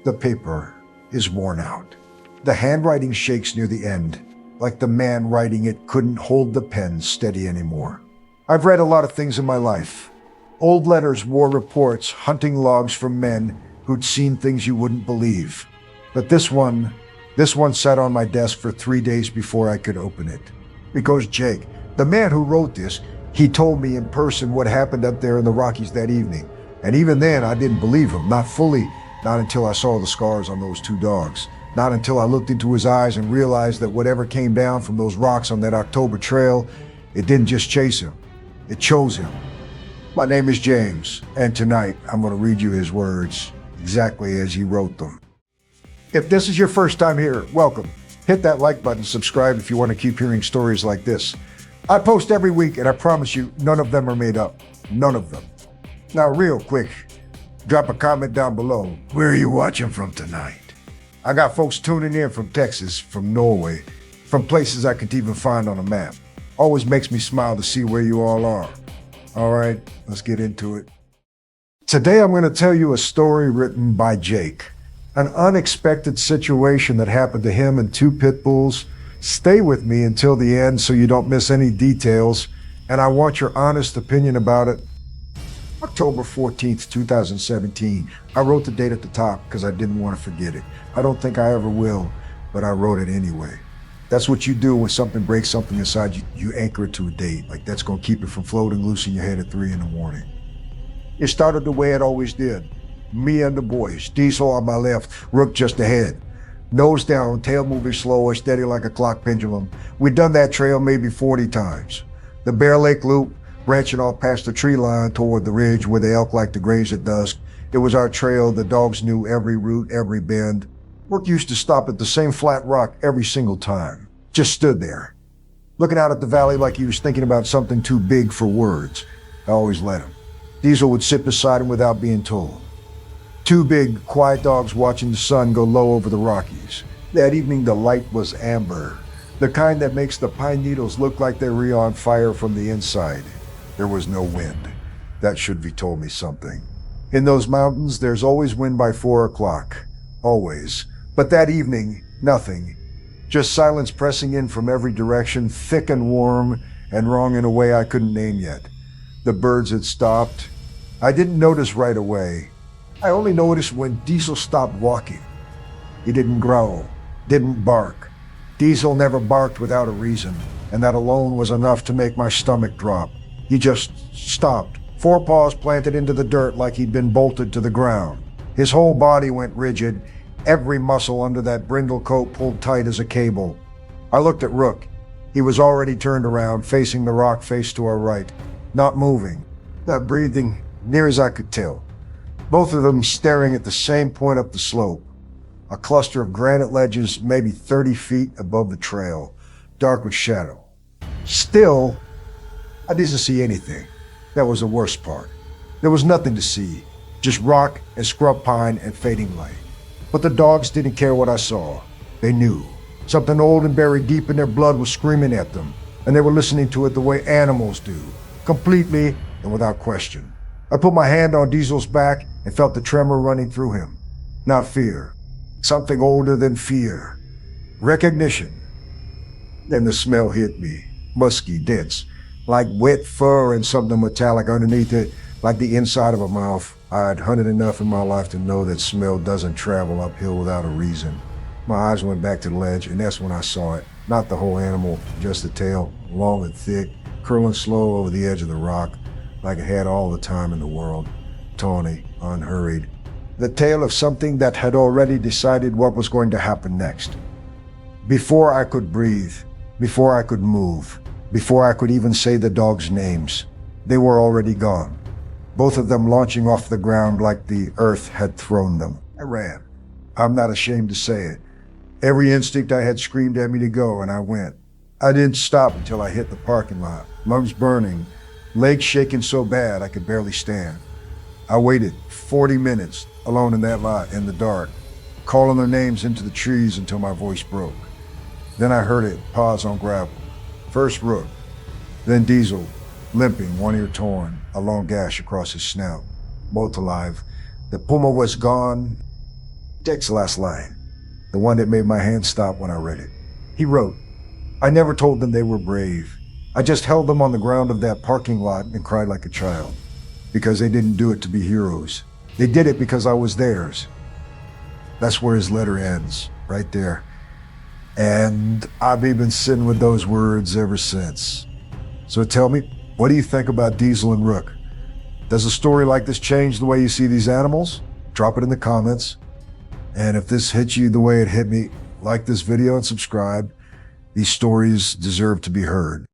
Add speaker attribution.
Speaker 1: The paper is worn out. The handwriting shakes near the end, like the man writing it couldn't hold the pen steady anymore. I've read a lot of things in my life. Old letters, war reports, hunting logs from men who'd seen things you wouldn't believe. But this one sat on my desk for 3 days before I could open it. Because Jake, the man who wrote this, he told me in person what happened up there in the Rockies that evening. And even then, I didn't believe him, not fully, not until I saw the scars on those 2 dogs. Not until I looked into his eyes and realized that whatever came down from those rocks on that October trail, it didn't just chase him, it chose him. My name is James, and tonight I'm going to read you his words exactly as he wrote them. If this is your first time here, welcome. Hit that like button, subscribe if you want to keep hearing stories like this. I post every week, and I promise you, none of them are made up. None of them. Now, real quick, drop a comment down below. Where are you watching from tonight? I got folks tuning in from Texas, from Norway, from places I can't even find on a map. Always makes me smile to see where you all are. All right, let's get into it. Today I'm going to tell you a story written by Jake. An unexpected situation that happened to him and 2 pit bulls. Stay with me until the end so you don't miss any details, and I want your honest opinion about it. October 14th, 2017. I wrote the date at the top because I didn't want to forget it. I don't think I ever will, but I wrote it anyway. That's what you do when something breaks something inside you. You anchor it to a date. Like that's going to keep it from floating loose in your head at 3 in the morning. It started the way it always did. Me and the boys, Diesel on my left, Rook just ahead. Nose down, tail moving slower, steady like a clock pendulum. We'd done that trail maybe 40 times. The Bear Lake Loop, branching off past the tree line toward the ridge where the elk like to graze at dusk. It was our trail. The dogs knew every route, every bend. Rook used to stop at the same flat rock every single time. Just stood there, looking out at the valley like he was thinking about something too big for words. I always let him. Diesel would sit beside him without being told. 2 big, quiet dogs watching the sun go low over the Rockies. That evening the light was amber, the kind that makes the pine needles look like they were on fire from the inside. There was no wind. That should be told me something. In those mountains, there's always wind by 4 o'clock. Always. But that evening, nothing. Just silence pressing in from every direction, thick and warm, and wrong in a way I couldn't name yet. The birds had stopped. I didn't notice right away. I only noticed when Diesel stopped walking. He didn't growl, didn't bark. Diesel never barked without a reason, and that alone was enough to make my stomach drop. He just stopped, 4 paws planted into the dirt like he'd been bolted to the ground. His whole body went rigid, every muscle under that brindle coat pulled tight as a cable. I looked at Rook. He was already turned around, facing the rock face to our right, not moving, not breathing, near as I could tell. Both of them staring at the same point up the slope, a cluster of granite ledges maybe 30 feet above the trail, dark with shadow. Still, I didn't see anything. That was the worst part. There was nothing to see, just rock and scrub pine and fading light. But the dogs didn't care what I saw. They knew. Something old and buried deep in their blood was screaming at them, and they were listening to it the way animals do, completely and without question. I put my hand on Diesel's back and felt the tremor running through him. Not fear. Something older than fear. Recognition. Then the smell hit me, musky, dense, like wet fur and something metallic underneath it, like the inside of a mouth. I'd hunted enough in my life to know that smell doesn't travel uphill without a reason. My eyes went back to the ledge, and that's when I saw it. Not the whole animal, just the tail, long and thick, curling slow over the edge of the rock, like it had all the time in the world. Tawny, unhurried. The tail of something that had already decided what was going to happen next. Before I could breathe, before I could move, before I could even say the dogs' names, they were already gone. Both of them launching off the ground like the earth had thrown them. I ran. I'm not ashamed to say it. Every instinct I had screamed at me to go, and I went. I didn't stop until I hit the parking lot, lungs burning, legs shaking so bad I could barely stand. I waited 40 minutes alone in that lot in the dark, calling their names into the trees until my voice broke. Then I heard it pause on gravel. First Rook, then Diesel, limping, one ear torn, a long gash across his snout. Both alive. The Puma was gone. Dick's last line, the one that made my hand stop when I read it. He wrote, "I never told them they were brave. I just held them on the ground of that parking lot and cried like a child. Because they didn't do it to be heroes. They did it because I was theirs." That's where his letter ends, right there. And I've been sitting with those words ever since. So tell me, what do you think about Diesel and Rook? Does a story like this change the way you see these animals? Drop it in the comments. And if this hits you the way it hit me, like this video and subscribe. These stories deserve to be heard.